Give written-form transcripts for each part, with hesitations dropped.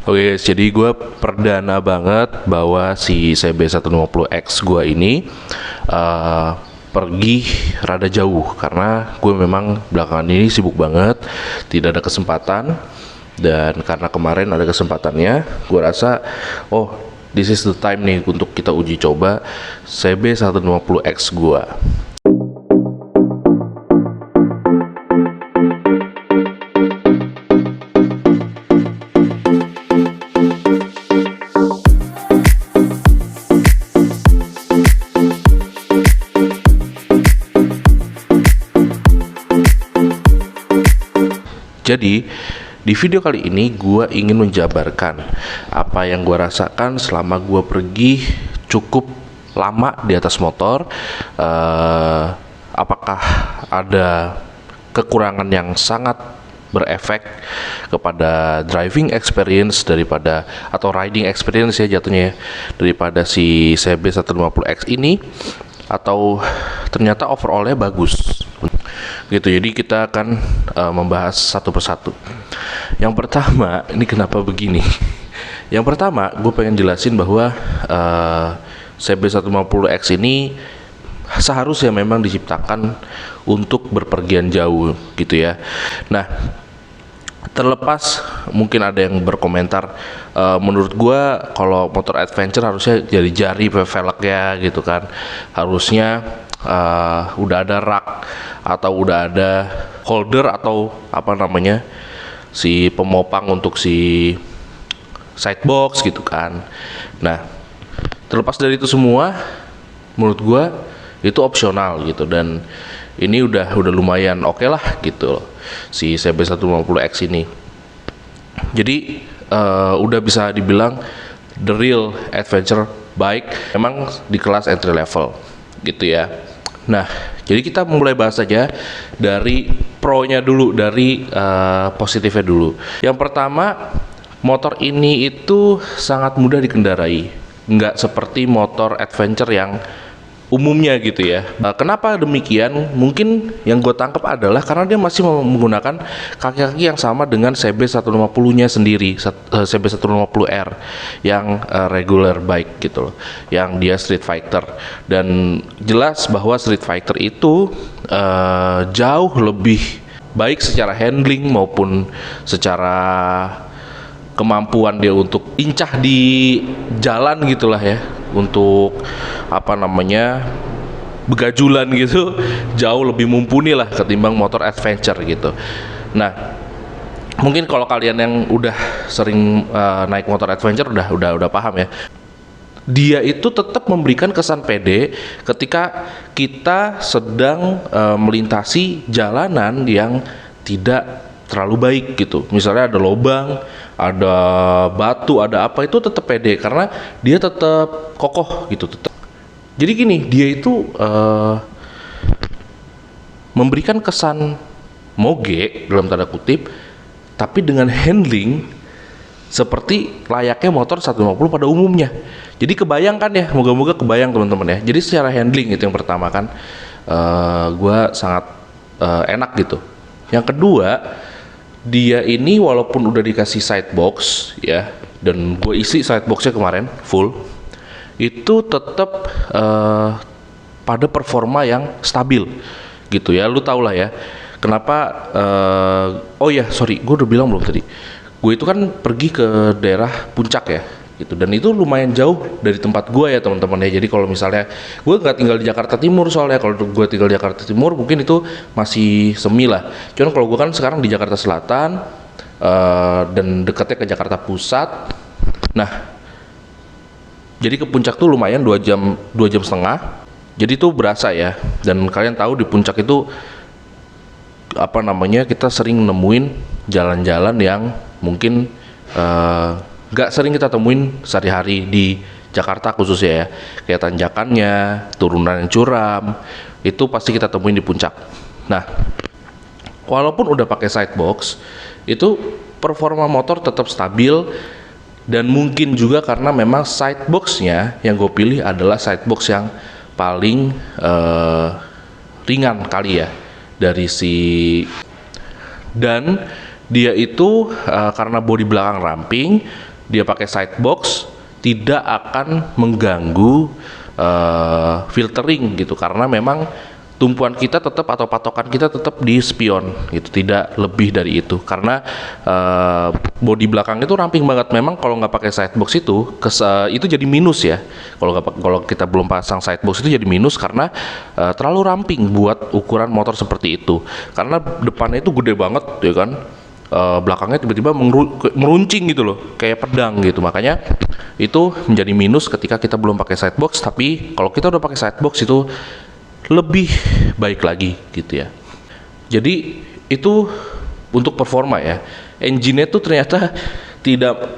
Oke, jadi gue perdana banget bawa si CB150X gue ini pergi rada jauh karena gue memang belakangan ini sibuk banget, tidak ada kesempatan. Dan karena kemarin ada kesempatannya, gue rasa this is the time nih untuk kita uji coba CB150X gue. Jadi di video kali ini gue ingin menjabarkan apa yang gue rasakan selama gue pergi cukup lama di atas motor. Apakah ada kekurangan yang sangat berefek kepada driving experience daripada atau riding experience ya jatuhnya ya, daripada si CB150X ini, atau ternyata overallnya bagus gitu. Jadi kita akan membahas satu persatu. Yang pertama, ini kenapa begini? Yang pertama, gue pengen jelasin bahwa CB150X ini seharusnya memang diciptakan untuk berpergian jauh gitu ya. Nah, terlepas mungkin ada yang berkomentar, menurut gue kalau motor adventure harusnya jadi jari velgnya gitu kan, harusnya udah ada rak atau udah ada holder atau apa namanya si pemopang untuk si sidebox gitu kan. Nah, terlepas dari itu semua, menurut gue itu opsional gitu, dan ini udah lumayan oke lah gitu loh, si CB150X ini. Jadi udah bisa dibilang the real adventure bike, memang di kelas entry level gitu ya. Nah, jadi kita mulai bahas aja dari pro-nya dulu, dari positifnya dulu. Yang pertama, motor ini itu sangat mudah dikendarai, nggak seperti motor adventure yang umumnya gitu ya. Kenapa demikian? Mungkin yang gue tangkap adalah karena dia masih menggunakan kaki-kaki yang sama dengan CB150-nya sendiri, CB150R yang regular bike gitu loh, yang dia street fighter. Dan jelas bahwa street fighter itu jauh lebih baik secara handling maupun secara kemampuan dia untuk lincah di jalan gitulah ya, untuk apa namanya begajulan gitu, jauh lebih mumpuni lah ketimbang motor adventure gitu. Nah, mungkin kalau kalian yang udah sering naik motor adventure udah paham ya, dia itu tetap memberikan kesan pede ketika kita sedang melintasi jalanan yang tidak terlalu baik gitu. Misalnya ada lubang, ada batu, ada apa, itu tetap pede karena dia tetap kokoh gitu. Jadi gini, dia itu memberikan kesan moge dalam tanda kutip, tapi dengan handling seperti layaknya motor 150 pada umumnya. Jadi kebayangkan ya, moga-moga kebayang teman-teman ya. Jadi secara handling itu yang pertama kan, gue sangat enak gitu. Yang kedua, dia ini walaupun udah dikasih sidebox ya, dan gue isi sideboxnya kemarin full, itu tetap pada performa yang stabil gitu ya. Lu tau lah ya kenapa. Gue udah bilang belum tadi, gue itu kan pergi ke daerah puncak ya gitu, dan itu lumayan jauh dari tempat gue ya teman-teman ya. Jadi kalau misalnya gue nggak tinggal di Jakarta Timur, soalnya kalau gue tinggal di Jakarta Timur mungkin itu masih semi lah. Cuman kalau gue kan sekarang di Jakarta Selatan dan dekatnya ke Jakarta Pusat. Nah, jadi ke puncak tuh lumayan 2 jam setengah. Jadi tuh berasa ya. Dan kalian tahu di puncak itu apa namanya, kita sering nemuin jalan-jalan yang mungkin gak sering kita temuin sehari-hari di Jakarta khususnya ya, kayak tanjakannya, turunan yang curam, itu pasti kita temuin di puncak. Nah, walaupun udah pakai sidebox, itu performa motor tetap stabil, dan mungkin juga karena memang sideboxnya yang gue pilih adalah sidebox yang paling ringan kali ya dari si, dan dia itu karena bodi belakang ramping, dia pakai sidebox tidak akan mengganggu filtering gitu, karena memang tumpuan kita tetap atau patokan kita tetap di spion gitu, tidak lebih dari itu, karena bodi belakang itu ramping banget. Memang kalau nggak pakai sidebox itu jadi minus ya, kalau kita belum pasang sidebox itu jadi minus karena terlalu ramping buat ukuran motor seperti itu, karena depannya itu gede banget ya kan, belakangnya tiba-tiba meruncing gitu loh, kayak pedang gitu. Makanya itu menjadi minus ketika kita belum pakai sidebox. Tapi kalau kita udah pakai sidebox itu lebih baik lagi gitu ya. Jadi itu untuk performa ya. Engine-nya tuh ternyata tidak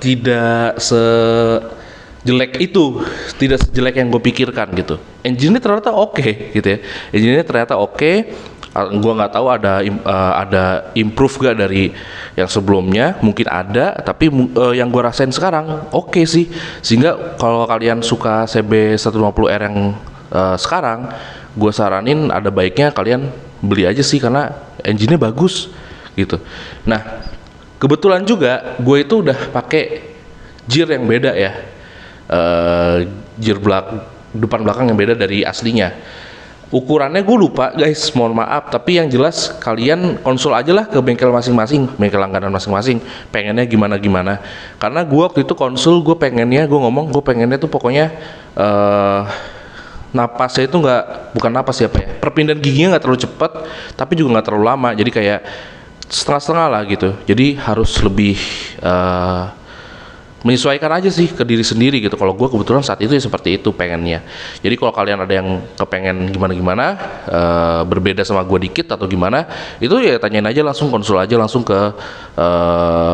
sejelek itu, tidak sejelek yang gue pikirkan gitu. Engine-nya ternyata oke gitu ya. Engine-nya ternyata oke. Gua nggak tahu ada improve gak dari yang sebelumnya, mungkin ada, tapi yang gua rasain sekarang oke sih. Sehingga kalau kalian suka CB 150R yang sekarang, gua saranin ada baiknya kalian beli aja sih, karena engine-nya bagus gitu. Nah, kebetulan juga gue itu udah pakai gear yang beda ya, gear depan belakang yang beda dari aslinya. Ukurannya gue lupa guys, mohon maaf, tapi yang jelas kalian konsul aja lah ke bengkel masing-masing, bengkel langganan masing-masing, pengennya gimana, karena gue waktu itu konsul, gue pengennya tuh pokoknya napasnya itu bukan napas ya, perpindahan giginya nggak terlalu cepat, tapi juga nggak terlalu lama, jadi kayak setengah-setengah lah gitu. Jadi harus lebih menyesuaikan aja sih ke diri sendiri gitu. Kalau gue kebetulan saat itu ya seperti itu pengennya. Jadi kalau kalian ada yang kepengen gimana berbeda sama gue dikit atau gimana, itu ya tanyain aja langsung, konsul aja langsung ke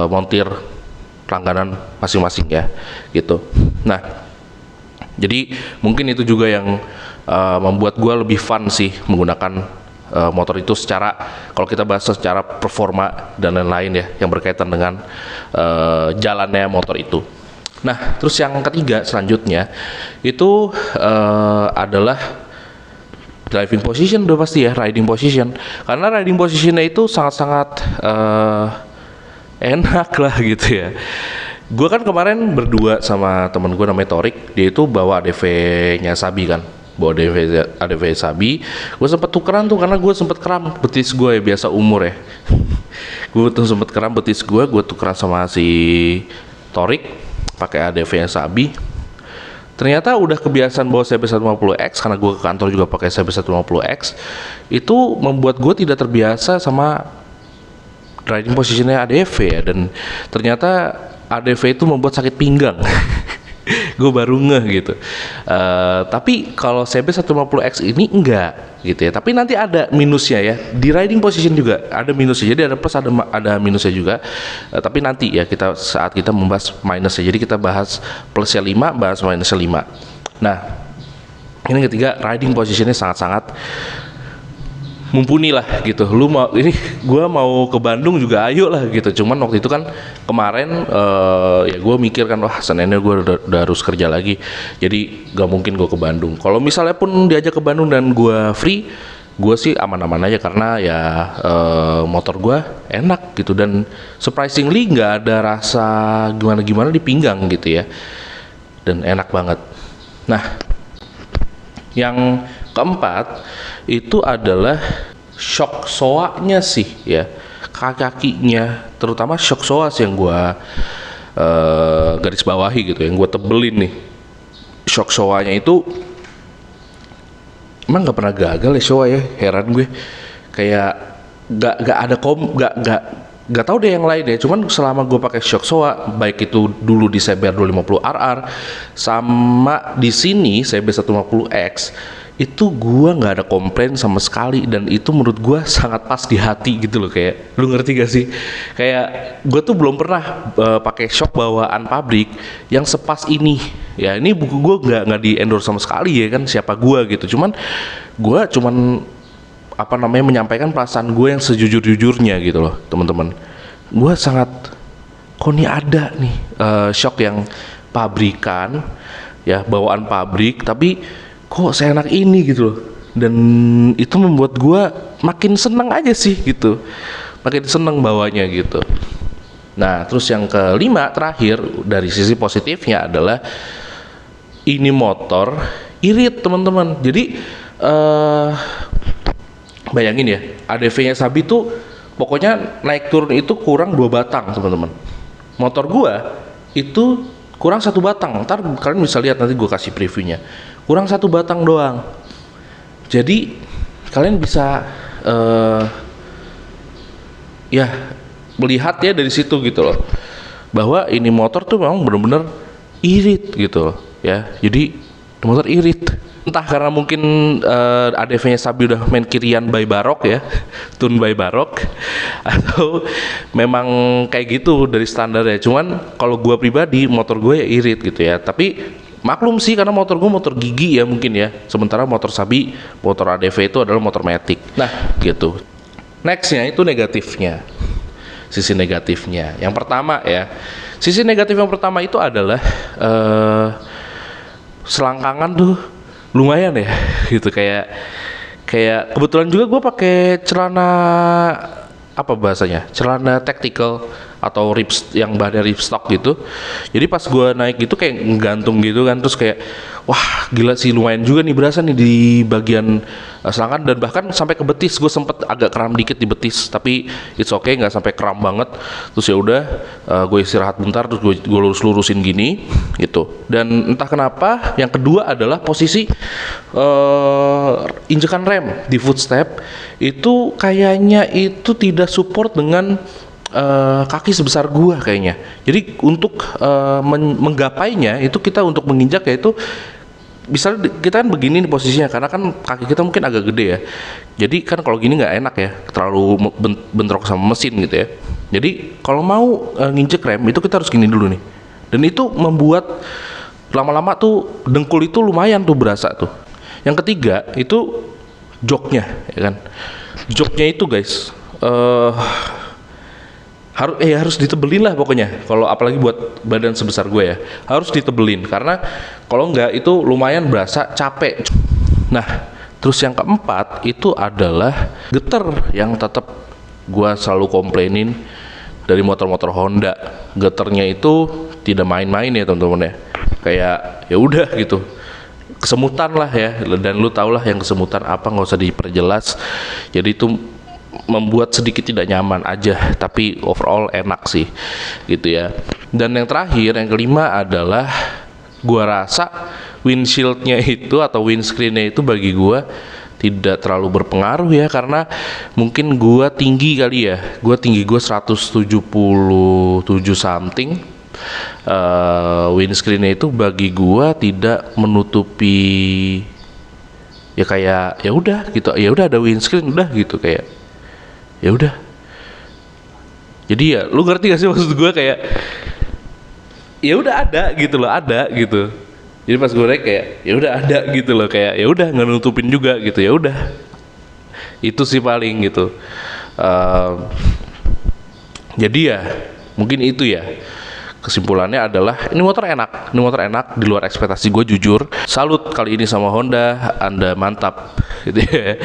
montir langganan masing-masing ya gitu. Nah, jadi mungkin itu juga yang membuat gue lebih fun sih menggunakan motor itu kalau kita bahas secara performa dan lain-lain ya, yang berkaitan dengan jalannya motor itu. Nah, terus yang ketiga selanjutnya itu adalah driving position, udah pasti ya, riding position. Karena riding positionnya itu sangat-sangat enak lah gitu ya. Gue kan kemarin berdua sama temen gue namanya Torik, dia itu bawa ADV-nya Sabi kan, bawa ADV Sabi. Gue sempet tukeran tuh karena gue sempet kram betis gue ya, biasa umur ya. Gue tuh sempet kram betis gue tukeran sama si Torik pakai ADV-nya Sabi. Ternyata udah kebiasaan bawa CB150X, karena gue ke kantor juga pakai CB150X. Itu membuat gue tidak terbiasa sama riding positionnya ADV ya, dan ternyata ADV itu membuat sakit pinggang. Gue baru ngeh gitu. Tapi kalau CB150X ini enggak gitu ya. Tapi nanti ada minusnya ya. Di riding position juga ada minusnya. Jadi ada plus ada minusnya juga. Tapi nanti ya saat kita membahas minusnya. Jadi kita bahas plusnya 5, bahas minusnya 5. Nah, ini ketiga, riding positionnya sangat-sangat mumpuni lah gitu. Gue mau ke Bandung juga ayo lah gitu. Cuman waktu itu kan kemarin ya gue mikir kan, wah Seninnya gue udah harus kerja lagi, jadi gak mungkin gue ke Bandung. Kalau misalnya pun diajak ke Bandung dan gue free, gue sih aman-aman aja, karena ya motor gue enak gitu, dan surprisingly gak ada rasa gimana-gimana di pinggang gitu ya, dan enak banget. Nah, yang keempat itu adalah shock soaknya sih ya, kakinya, terutama shock soak yang gue garis bawahi gitu, yang gue tebelin nih. Shock soaknya itu emang nggak pernah gagal ya soak ya, heran gue, kayak nggak tahu deh yang lain ya. Cuman selama gue pakai shock soak, baik itu dulu di CBR 250 RR sama di sini CB 150X, itu gue nggak ada komplain sama sekali, dan itu menurut gue sangat pas di hati gitu loh. Kayak, lu ngerti gak sih, kayak gue tuh belum pernah pakai shock bawaan pabrik yang sepas ini ya. Ini buku gue nggak di endorse sama sekali ya kan, siapa gue gitu. Gue cuman menyampaikan perasaan gue yang sejujur-jujurnya gitu loh teman-teman. Gue sangat, kok nih ada nih shock yang pabrikan ya, bawaan pabrik, tapi kok seenak ini gitu loh. Dan itu membuat gue makin seneng aja sih gitu, makin seneng bawanya gitu. Nah, terus yang kelima terakhir dari sisi positifnya adalah ini motor irit teman-teman. Jadi bayangin ya, ADV-nya Sabi tuh pokoknya naik turun itu kurang 2 batang teman-teman. Motor gua itu kurang 1 batang. Ntar kalian bisa lihat, nanti gua kasih previewnya. Kurang 1 batang doang. Jadi kalian bisa ya melihat ya dari situ gitu loh, bahwa ini motor tuh memang bener-bener irit gitu loh ya. Jadi motor irit, entah karena mungkin ADV-nya Sabi udah main kirian by Barok ya, tune by Barok, atau memang kayak gitu dari standarnya. Cuman kalau gua pribadi motor gue ya irit gitu ya, tapi maklum sih karena motor gue motor gigi ya mungkin ya, sementara motor Sabi, motor ADV itu adalah motor matic. Nah gitu. Nextnya itu negatifnya. Sisi negatifnya yang pertama ya, sisi negatif yang pertama itu adalah selangkangan tuh lumayan ya gitu, kayak kebetulan juga gue pakai celana apa bahasanya, celana tactical atau yang bahannya ripstock gitu. Jadi pas gue naik gitu kayak ngegantung gitu kan, terus kayak wah gila sih, lumayan juga nih berasa nih di bagian selangkangan, dan bahkan sampai ke betis. Gue sempet agak kram dikit di betis, tapi it's okay, nggak sampai kram banget. Terus ya udah gue istirahat bentar, terus gue lurusin gini gitu. Dan entah kenapa yang kedua adalah posisi injekan rem di footstep itu kayaknya itu tidak support dengan kaki sebesar gua kayaknya. Jadi untuk menggapainya itu kita untuk menginjak ya itu bisa kita kan begini nih posisinya, karena kan kaki kita mungkin agak gede ya. Jadi kan kalau gini nggak enak ya, terlalu bentrok sama mesin gitu ya. Jadi kalau mau nginjek rem itu kita harus gini dulu nih. Dan itu membuat lama-lama tuh dengkul itu lumayan tuh berasa tuh. Yang ketiga itu joknya ya kan. Joknya itu guys harus ditebelin lah pokoknya. Kalau apalagi buat badan sebesar gue ya, harus ditebelin karena kalau enggak itu lumayan berasa capek. Nah, terus yang keempat itu adalah getar yang tetap gue selalu komplainin dari motor-motor Honda. Getarnya itu tidak main-main ya teman-teman ya. Kayak ya udah gitu, kesemutan lah ya, dan lu tau lah yang kesemutan apa, nggak usah diperjelas. Jadi itu membuat sedikit tidak nyaman aja, tapi overall enak sih gitu ya. Dan yang terakhir, yang kelima adalah gua rasa windshieldnya itu atau windscreennya itu bagi gua tidak terlalu berpengaruh ya, karena mungkin gua tinggi kali ya, gua 177 something. Windscreennya itu bagi gua tidak menutupi ya, kayak ya udah gitu, ya udah ada windscreen udah gitu, kayak ya udah. Jadi ya lu ngerti gak sih maksud gue, kayak ya udah ada gitu loh, ada gitu. Jadi pas gue naik kayak ya udah ada gitu loh, kayak ya udah nggak nutupin juga gitu, ya udah. Itu sih paling gitu. Jadi ya mungkin itu ya. Kesimpulannya adalah ini motor enak di luar ekspektasi gue, jujur. Salut kali ini sama Honda, Anda mantap gitu ya.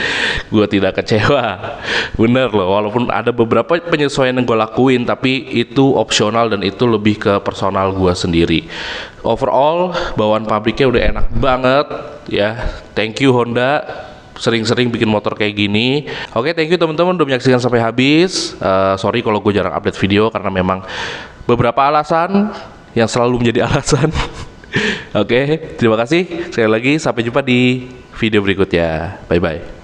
Gue tidak kecewa, bener loh. Walaupun ada beberapa penyesuaian yang gue lakuin, tapi itu opsional dan itu lebih ke personal gue sendiri. Overall bawaan pabriknya udah enak banget ya. Thank you Honda, sering-sering bikin motor kayak gini. Oke, thank you teman-teman udah menyaksikan sampai habis. Sorry kalau gue jarang update video karena memang beberapa alasan yang selalu menjadi alasan. Oke, terima kasih sekali lagi, sampai jumpa di video berikutnya. Bye bye.